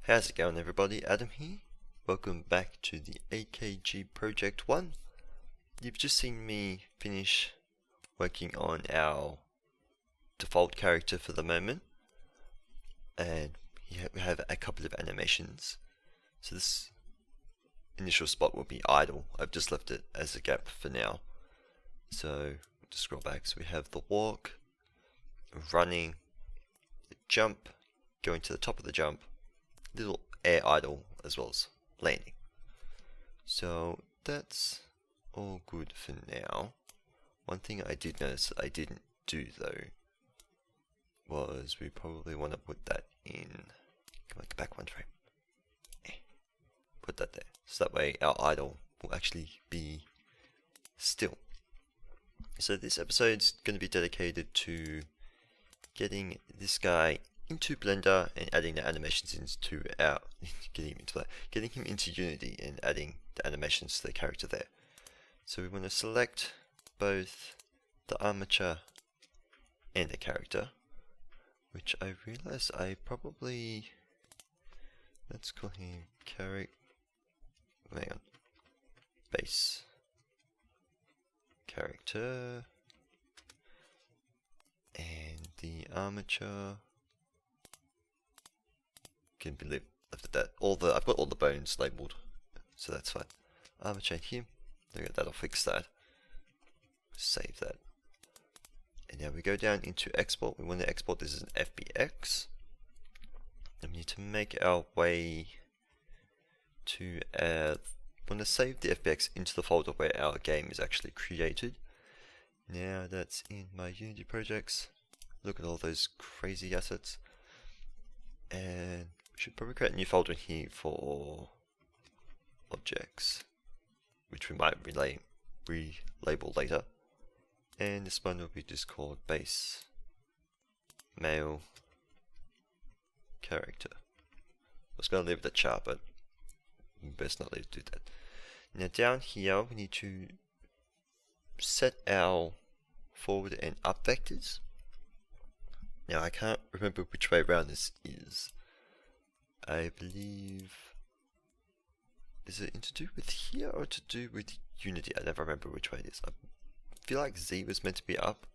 How's it going, everybody? Adam here. Welcome back to the AKG Project 1. You've just seen me finish working on our default character for the moment, and we have a couple of animations. So this initial spot will be idle. I've just left it as a gap for now. So just scroll back. So we have the walk, running, the jump, going to the top of the jump, little air idle, as well as landing. So that's all good for now. One thing I did notice that I didn't do though was we probably want to put that in, go back one frame, put that there, so that way our idle will actually be still. So this episode's going to be dedicated to getting this guy into Blender and adding the animations into our getting him into Unity and adding the animations to the character there. So we want to select both the armature and the character, which I realize I probably, let's call him base character, and the armature can be left at that. I've got all the bones labeled, so that's fine. Armature here. Look at that. I'll fix that. Save that. And now we go down into export. We want to export this as an FBX. And we need to make our way to we want to save the FBX into the folder where our game is actually created. Now that's in my Unity projects. Look at all those crazy assets. And we should probably create a new folder here for objects, which we might relabel later. And this one will be just called base male character. I was going to leave it at char, but best not do that. Now down here we need to set our forward and up vectors. Now I can't remember which way around this is. I believe, is it to do with here or to do with Unity? I never remember which way it is. I feel like Z was meant to be up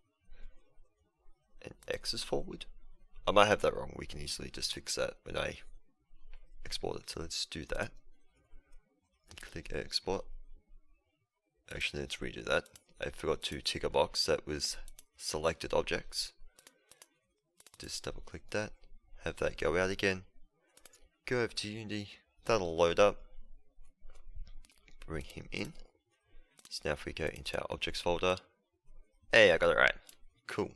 and X is forward. I might have that wrong. We can easily just fix that when I export it. So let's do that. Click export. Actually, let's redo that. I forgot to tick a box that was selected objects. Just double click that, have that go out again, go over to Unity, that'll load up, bring him in. So now if we go into our objects folder, hey, I got it right, cool.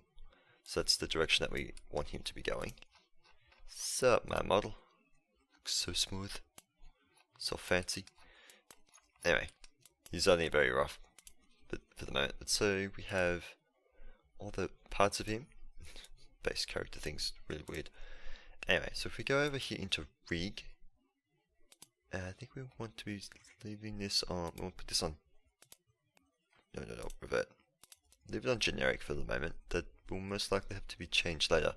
So that's the direction that we want him to be going. So my model, looks so smooth, so fancy. Anyway, he's only very rough but for the moment. But so we have all the parts of him. Base character thing's really weird. Anyway, so if we go over here into rig, I think we want to be leaving this on, we'll put this on, no, revert. Leave it on generic for the moment. That will most likely have to be changed later.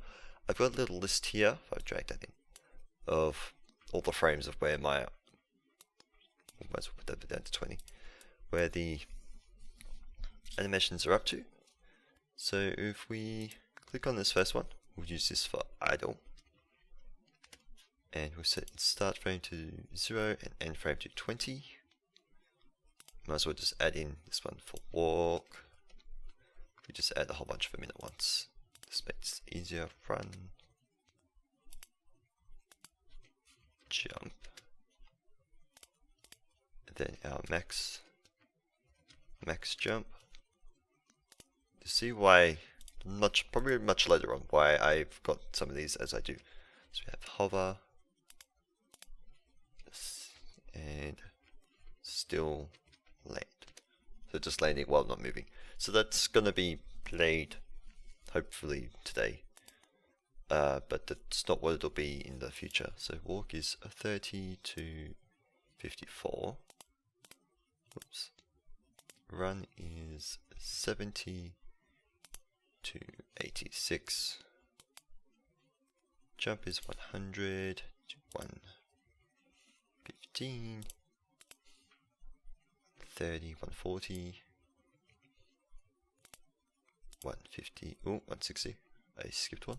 I've got a little list here, if I drag that in, of all the frames of where my, we might as well put that bit down to 20, where the animations are up to. So if we click on this first one, we'll use this for idle, and we'll set start frame to 0 and end frame to 20. Might as well just add in this one for walk. We just add a whole bunch of them in at once. This makes it easier. Run, jump, and then our max jump. To see why, probably much later on, why I've got some of these as I do. So we have hover, and still land. So just landing while not moving. So that's going to be played hopefully today, but that's not what it'll be in the future. So walk is 30 to 54. Oops. Run is 70 to 86. Jump is 100 to 115, 30, 140, 150, oh, 160. I skipped one.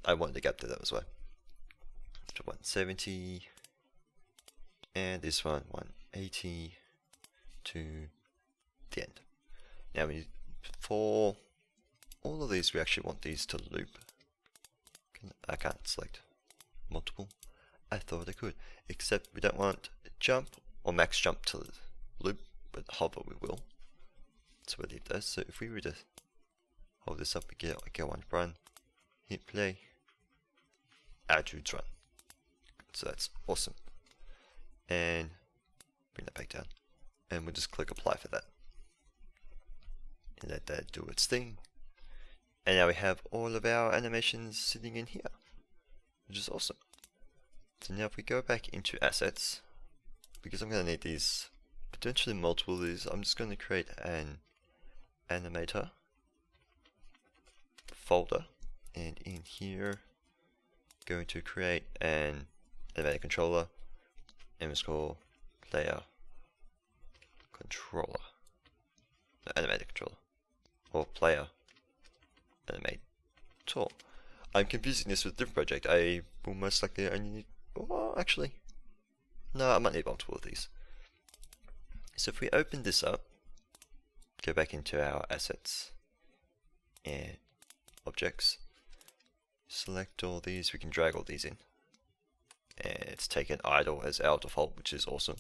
I wanted to gap to that as well. So 170, and this one 180 to the end. Now for all of these, we actually want these to loop. I can't select multiple. I thought I could, except we don't want jump or max jump to loop, but hover we will. So we'll leave those. So if we were to hold this up, we go on run, hit play, attitudes run. So that's awesome. And bring that back down. And we'll just click apply for that. And let that do its thing. And now we have all of our animations sitting in here, which is awesome. So now if we go back into assets, because I'm going to need these, potentially multiple of these, I'm just going to create an animator folder, and in here going to create an animator controller, and it's called player controller, no, animator controller, or player animate tool. I'm confusing this with a different project. I will most likely only need, well, actually, no, I might need multiple of these. So if we open this up, go back into our assets and objects, select all these, we can drag all these in. And it's taken idle as our default, which is awesome.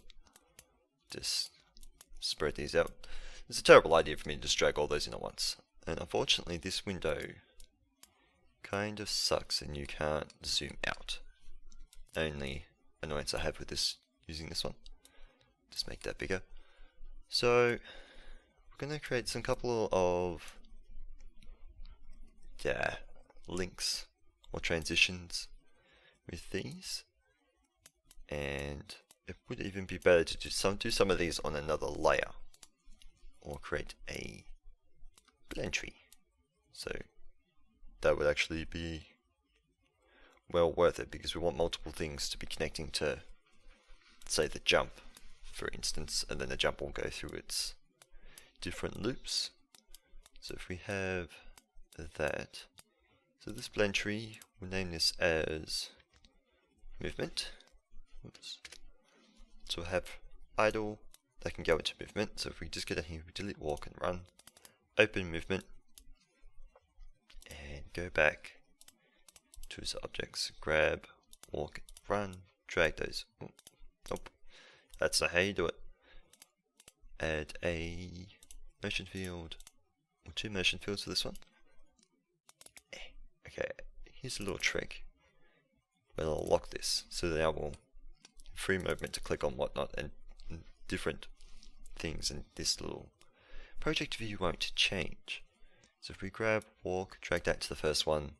Just spread these out. It's a terrible idea for me to just drag all those in at once. And unfortunately this window kind of sucks and you can't zoom out. Only annoyance I have with this, using this one. Just make that bigger. So we're going to create some couple of links or transitions with these. And it would even be better to do some of these on another layer, or create a blend tree. So that would actually be well worth it, because we want multiple things to be connecting to, say, the jump, for instance, and then the jump will go through its different loops. So if we have that, so this blend tree, we'll name this as movement. Oops. So we'll have idle that can go into movement. So if we just get in here, we delete walk and run, open movement, and go back to its objects, grab, walk, run, drag those. Oh, nope, that's not how you do it. Add a motion field, or two motion fields for this one. Okay, here's a little trick. Well, I'll lock this, so that now we'll free movement to click on whatnot, and different things in this little project view won't change. So if we grab, walk, drag that to the first one,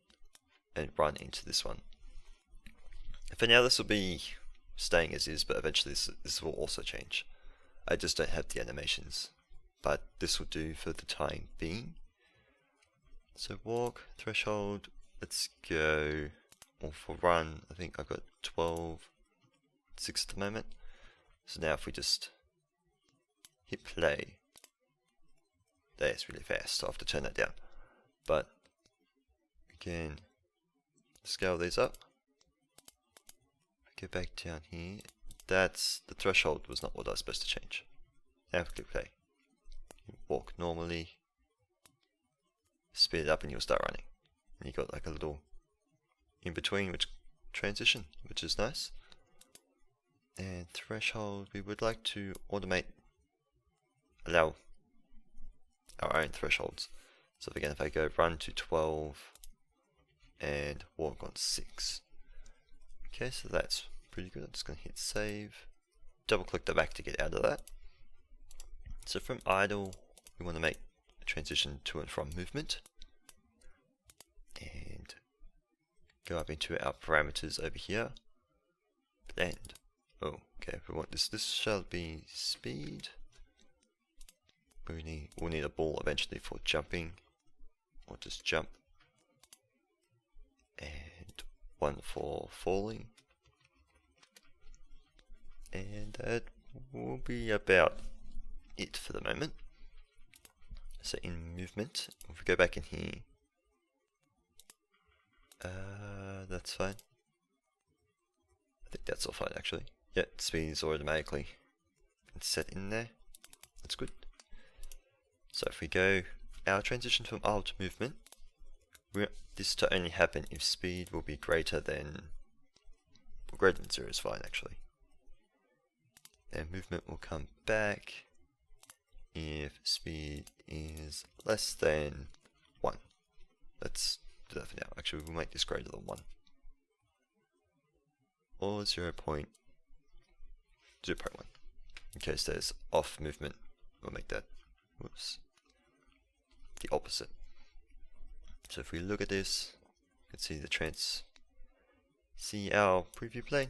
and run into this one. For now this will be staying as is, but eventually this will also change. I just don't have the animations, but this will do for the time being. So walk, threshold, let's go, or for run, I think I've got 12, 6 at the moment. So now if we just hit play, that's really fast, so I'll have to turn that down. But again, scale these up, go back down here, that's, the threshold was not what I was supposed to change. Now click play, walk normally, speed it up and you'll start running. And you got like a little in between which transition, which is nice. And threshold, we would like to automate, allow our own thresholds. So again, if I go run to 12 and walk on 6. Okay, so that's pretty good. I'm just going to hit save, double click the back to get out of that. So from idle, we want to make a transition to and from movement, and go up into our parameters over here, blend. Oh, okay, we want this shall be speed. We'll need a ball eventually for jumping, or just jump, and one for falling, And that will be about it for the moment. So in movement, if we go back in here, that's fine. I think that's all fine actually. Yeah, speed is automatically set in there. That's good. So if we go, our transition from idle to movement, this to only happen if speed will be greater than 0 is fine actually. And movement will come back if speed is less than 1. Let's do that for now. Actually, we'll make this greater than 1. Or 0.01. In case there's off movement, we'll make that the opposite. So if we look at this, you can see the see our preview plane.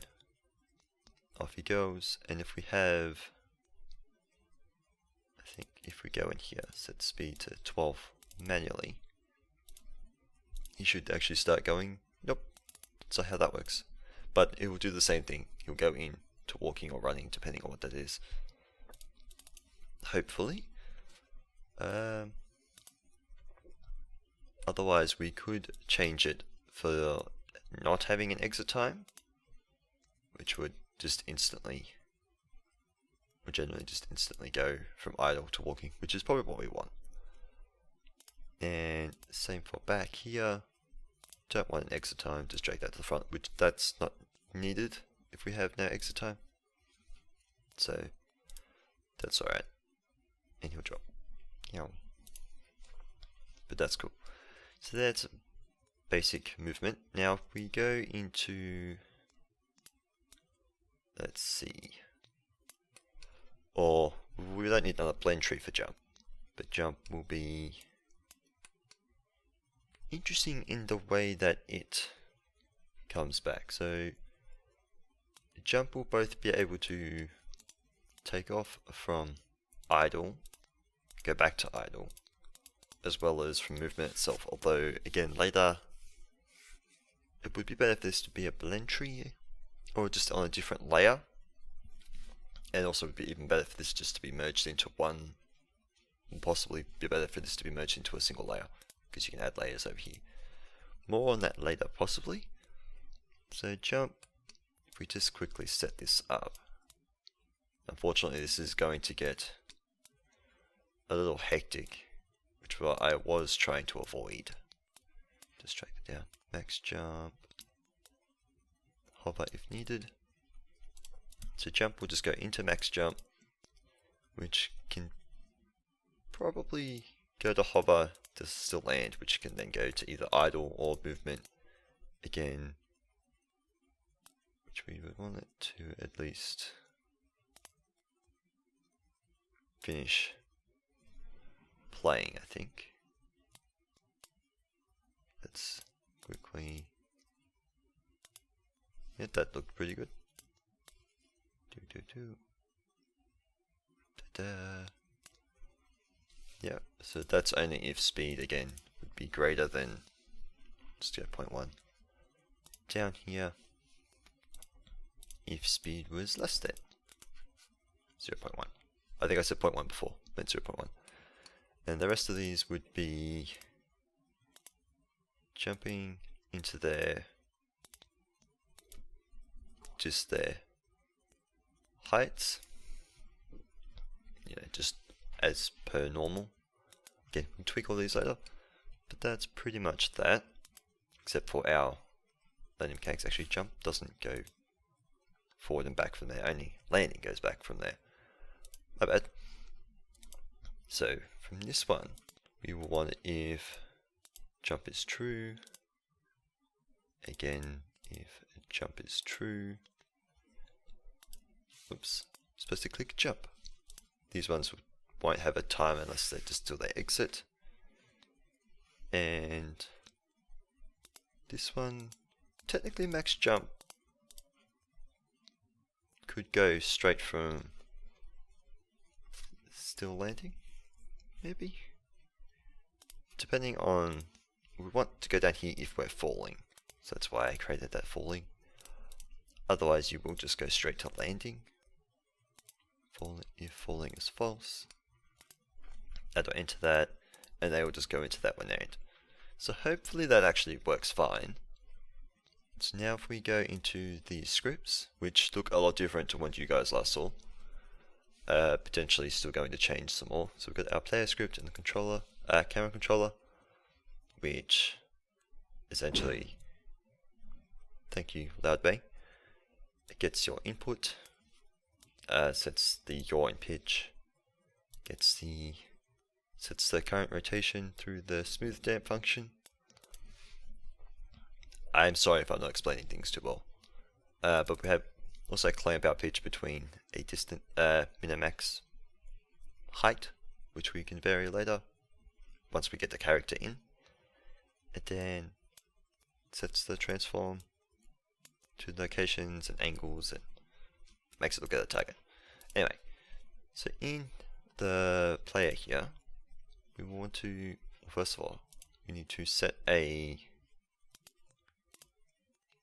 Off he goes, and if we have, I think if we go in here, set speed to 12 manually, he should actually start going. Nope, that's not how that works. But it will do the same thing. He'll go in to walking or running, depending on what that is. Hopefully. Otherwise, we could change it for not having an exit time, which would generally just instantly go from idle to walking, which is probably what we want. And same for back here. Don't want an exit time, just drag that to the front, which that's not needed if we have no exit time. So that's alright. And he'll drop. But that's cool. So that's basic movement. Now if we go into, let's see, or we don't need another blend tree for jump, but jump will be interesting in the way that it comes back. So jump will both be able to take off from idle, go back to idle, as well as from movement itself. Although again later it would be better for this to be a blend tree or just on a different layer, and also it would be even better for this just to be merged into one, and possibly be better for this to be merged into a single layer, because you can add layers over here. More on that later possibly. So jump, if we just quickly set this up, unfortunately this is going to get a little hectic, which I was trying to avoid. Just drag it down, max jump, hover if needed. So jump will just go into max jump, which can probably go to hover to still land, which can then go to either idle or movement again, which we would want it to at least finish playing, I think. Let's quickly, yeah, that looked pretty good. Yeah, so that's only if speed again would be greater than, let's go 0.1. Down here, if speed was less than 0.1. I think I said 0.1 before, meant 0.1. And the rest of these would be jumping into their, just their heights, just as per normal. Again, we'll tweak all these later, but that's pretty much that, except for our landing mechanics. Actually, jump doesn't go forward and back from there, only landing goes back from there. My bad. So from this one, we will want it if jump is true, again if jump is true. Oops, supposed to click jump. These ones won't have a time unless they just do their exit. And this one, technically max jump could go straight from still landing, maybe? Depending on, we want to go down here if we're falling. So that's why I created that falling. Otherwise you will just go straight to landing, if falling is false. That'll enter that, and they will just go into that when they end. So hopefully that actually works fine. So now if we go into the scripts, which look a lot different to what you guys last saw, potentially still going to change some more. So we've got our player script and the controller, camera controller, which essentially, thank you Loudbang, it gets your input, sets the yaw and pitch, sets the current rotation through the smooth damp function. I'm sorry if I'm not explaining things too well, but we have also clamp out pitch between a distant min-max height, which we can vary later once we get the character in, and then sets the transform to locations and angles and makes it look at the target. Anyway, so in the player here, we want to, first of all, we need to set a,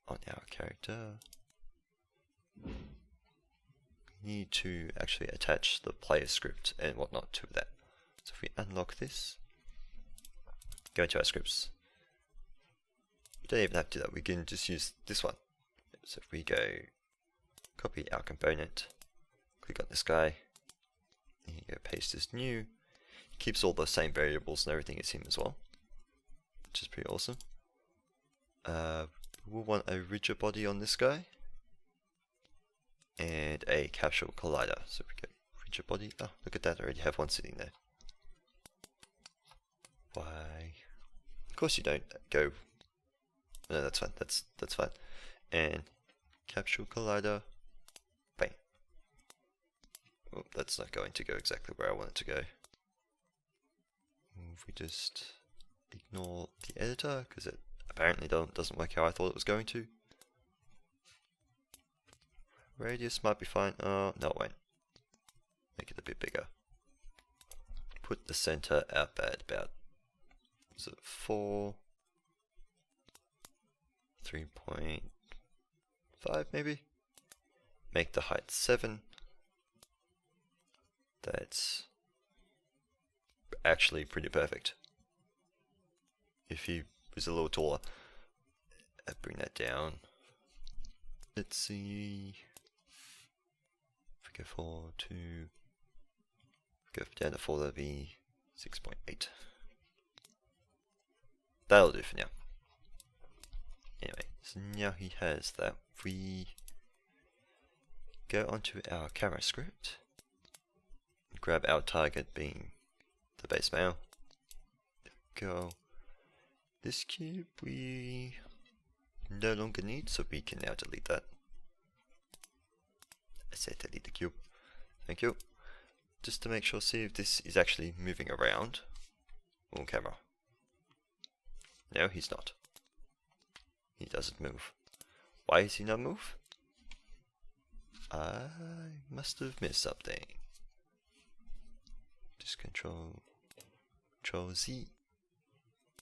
on our character, we need to actually attach the player script and whatnot to that. So if we unlock this, go into our scripts, we don't even have to do that, we can just use this one. So if we go copy our component, click on this guy, and you go paste as new, it keeps all the same variables and everything as him as well, which is pretty awesome. We'll want a rigid body on this guy, and a capsule collider. So we get rigid body, oh look at that, I already have one sitting there. Why? Of course you don't go, no that's fine, that's fine. And capsule collider, bang. Oh, that's not going to go exactly where I want it to go. If we just ignore the editor, because it apparently doesn't work how I thought it was going to. Radius might be fine. Oh, no it won't. Make it a bit bigger. Put the center out at about, is it 4? 3.5 maybe? Make the height 7. That's actually pretty perfect. If he was a little taller, I'd bring that down. Let's see. If we go 4 to, go down to 4, that'd be 6.8. That'll do for now. Anyway, so now he has that. If we go onto our camera script, grab our target being the base male, go. This cube we no longer need, so we can now delete that. I said delete the cube. Thank you. Just to make sure, see if this is actually moving around on camera. No, he's not. He doesn't move. Why does he not move? I must have missed something. Just control Z.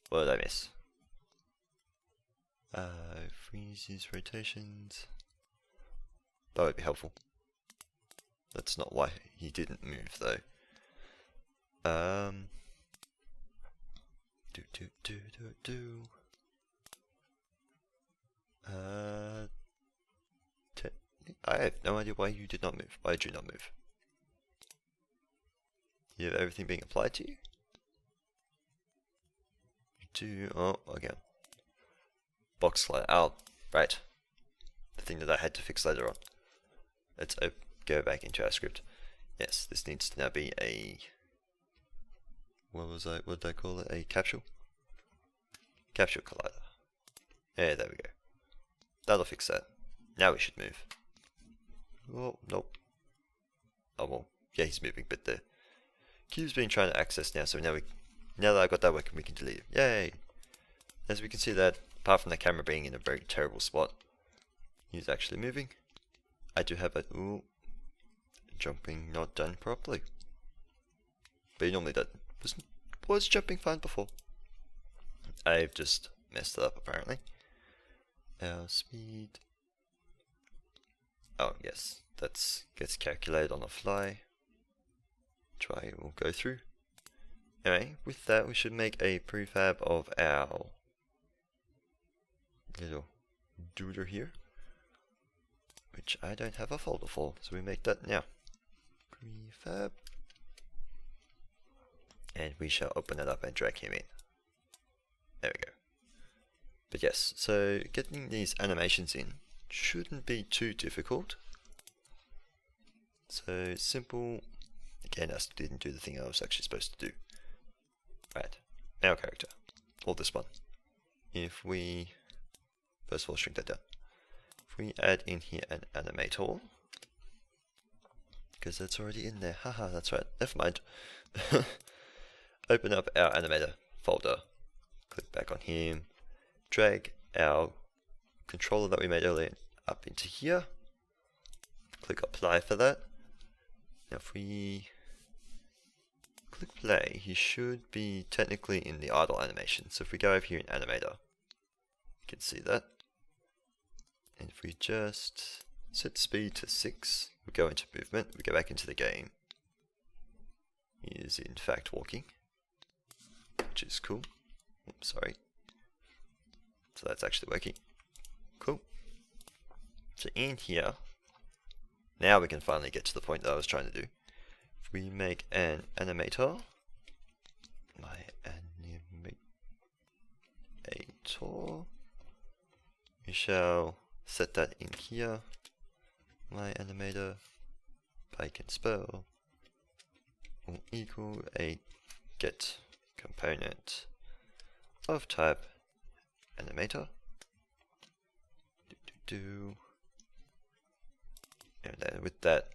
What did I miss? Freezes rotations. That would be helpful. That's not why he didn't move though. I have no idea why you did not move. Why did you not move? You have everything being applied to you? You do. Oh, again. Box slider. Oh, right. The thing that I had to fix later on. Let's go back into our script. Yes, this needs to now be a. What did I call it? A capsule? Capsule collider. Yeah, there we go. That'll fix that. Now we should move. Oh, nope. Oh well, yeah, he's moving, but the cube's been trying to access now, so now that I got that working, we can delete it. Yay! As we can see that, apart from the camera being in a very terrible spot, he's actually moving. I do have a, ooh, jumping not done properly. But he normally was jumping fine before. I've just messed it up apparently. Our speed. Oh yes, that gets calculated on the fly. Try will go through. Anyway, with that we should make a prefab of our little doodler here, which I don't have a folder for, so we make that now. Prefab. And we shall open it up and drag him in. There we go. But yes, so getting these animations in shouldn't be too difficult. So simple. Again, I didn't do the thing I was actually supposed to do. Right, our character, or this one. If we, first of all, shrink that down. If we add in here an animator, because that's already in there. Haha, that's right. Never mind. Open up our animator folder. Click back on him. Drag our controller that we made earlier up into here. Click apply for that. Now if we click play, he should be technically in the idle animation. So if we go over here in animator, you can see that. And if we just set speed to 6, we go into movement, we go back into the game. He is in fact walking, which is cool. Oops, sorry. So that's actually working. Cool. So in here, now we can finally get to the point that I was trying to do. If we make an animator, my animator, we shall set that in here. My animator, I can spell, will equal a get component of type animator. And then with that,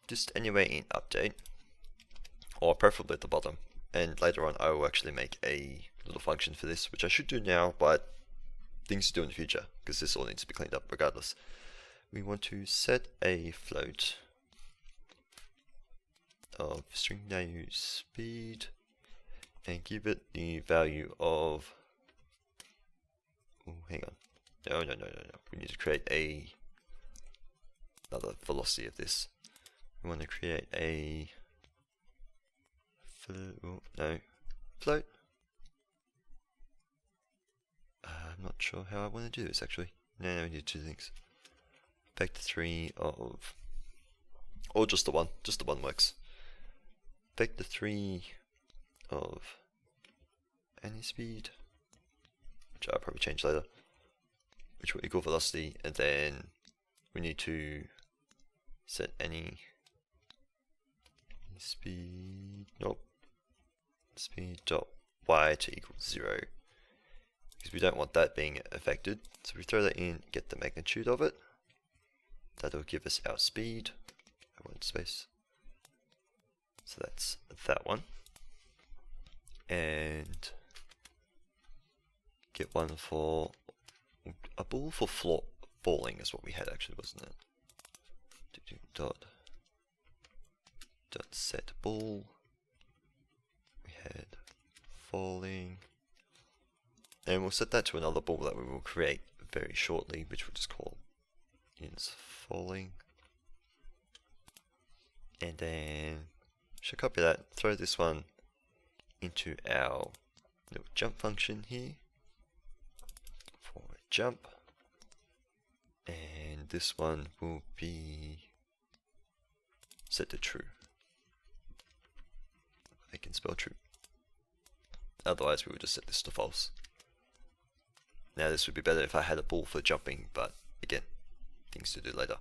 just anyway in update, or preferably at the bottom. And later on I will actually make a little function for this, which I should do now, but things to do in the future, because this all needs to be cleaned up regardless. We want to set a float of string value speed and give it the value of, oh, hang on, no, we need to create another velocity of this. We want to create a float. I'm not sure how I want to do this actually. No, we need two things. Vector 3 of, or just the one works. Vector 3 of any speed, which I'll probably change later, which will equal velocity, and then we need to set any speed, speed dot y to equal 0, because we don't want that being affected. So we throw that in, get the magnitude of it. That'll give us our speed. I want space. So that's that one. And get one for a ball for falling is what we had actually, wasn't it? Dot set ball. We had falling. And we'll set that to another ball that we will create very shortly, which we'll just call is falling. And then should copy that, throw this one into our little jump function here for a jump, and this one will be set to true. I can spell true. Otherwise we would just set this to false. Now this would be better if I had a ball for jumping, but again, things to do later.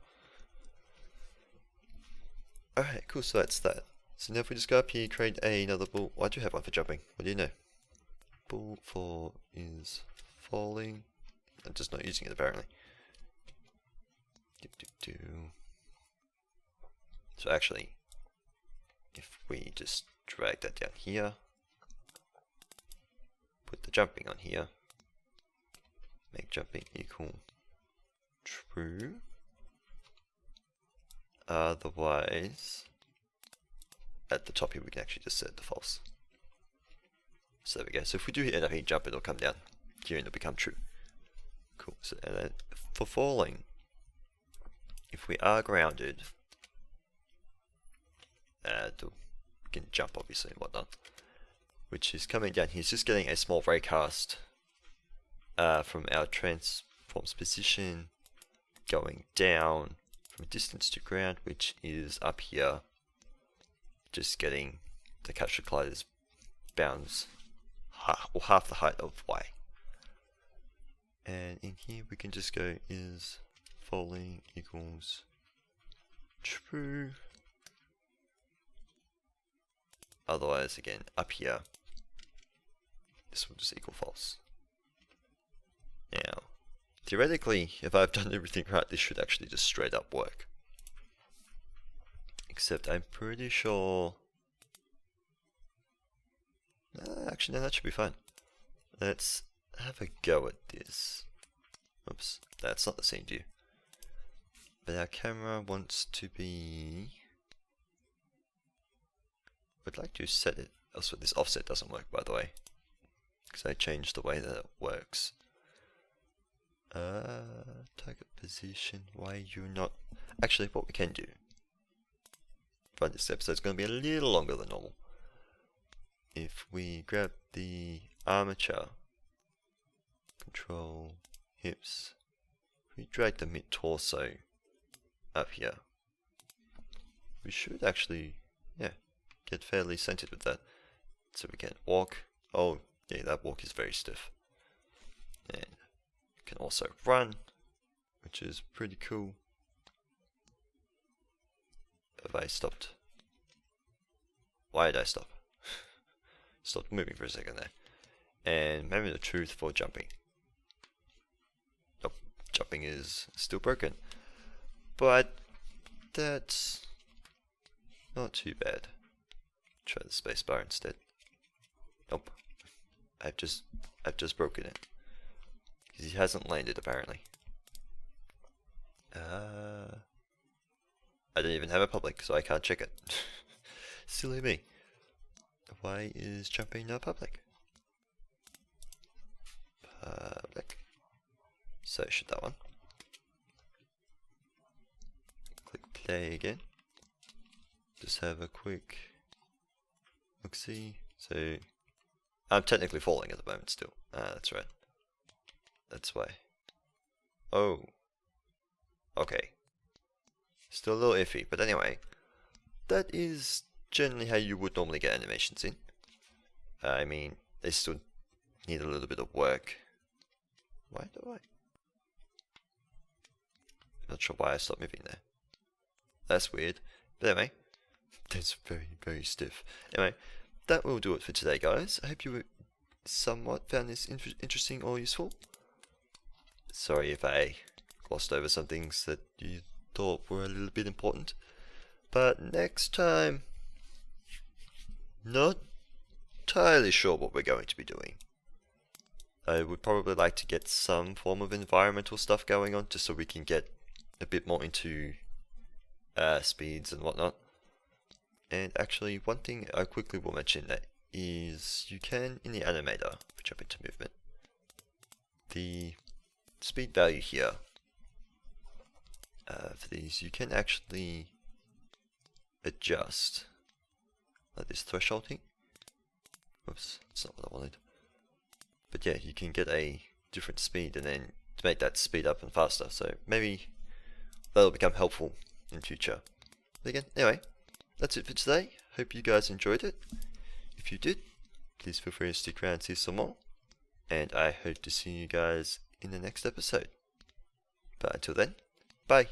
Alright, cool, so that's that. So now if we just go up here, create another ball. Well, I do have one for jumping, what do you know? Ball for is falling. I'm just not using it apparently. So actually, if we just drag that down here, put the jumping on here, make jumping equal true. Otherwise, at the top here we can actually just set it to false. So there we go. So if we do end up hitting jump, it'll come down here and it'll become true. Cool. So and then for falling, if we are grounded, can jump obviously and whatnot. Which is coming down. He's just getting a small raycast from our transforms position, going down from distance to ground, which is up here. Just getting the capture collider's bounds half the height of Y. And in here we can just go is falling equals true. Otherwise, again, up here, this will just equal false. Now, theoretically, if I've done everything right, this should actually just straight up work. Except I'm pretty sure... actually, no, that should be fine. Let's have a go at this. Oops, that's not the same view. But our camera wants to be... I'd like to set it... Also, this offset doesn't work, by the way. Because I changed the way that it works. Target position, why you're not... Actually, what we can do... Right, this episode's going to be a little longer than normal. If we grab the armature, control hips, we drag the mid-torso up here, we should actually, yeah, get fairly centered with that. So we can walk. Oh, yeah, that walk is very stiff. And we can also run, which is pretty cool. Have I stopped? Why did I stop? Stopped moving for a second there. And maybe the truth for jumping. Nope, jumping is still broken. But that's not too bad. Try the spacebar instead. Nope. I've just broken it. Because he hasn't landed apparently. I don't even have a public, so I can't check it. Silly me. Why is jumping not public? Public. So should that one. Click play again. Just have a quick look-see. So I'm technically falling at the moment still. That's right. That's why. Oh. Okay. Still a little iffy, but anyway, that is generally how you would normally get animations in. I mean, they still need a little bit of work. Why do I? Not sure why I stopped moving there. That's weird. But anyway, that's very, very stiff. Anyway, that will do it for today, guys. I hope you somewhat found this interesting or useful. Sorry if I glossed over some things that you thought were a little bit important, but next time, not entirely sure what we're going to be doing. I would probably like to get some form of environmental stuff going on, just so we can get a bit more into speeds and whatnot. And actually, one thing I quickly will mention that is you can, in the animator, if we jump into movement, the speed value here for these, you can actually adjust like this threshold thing. Whoops, that's not what I wanted. But yeah, you can get a different speed and then to make that speed up and faster. So maybe that'll become helpful in future. But again, anyway, that's it for today. Hope you guys enjoyed it. If you did, please feel free to stick around and see some more. And I hope to see you guys in the next episode. But until then, bye.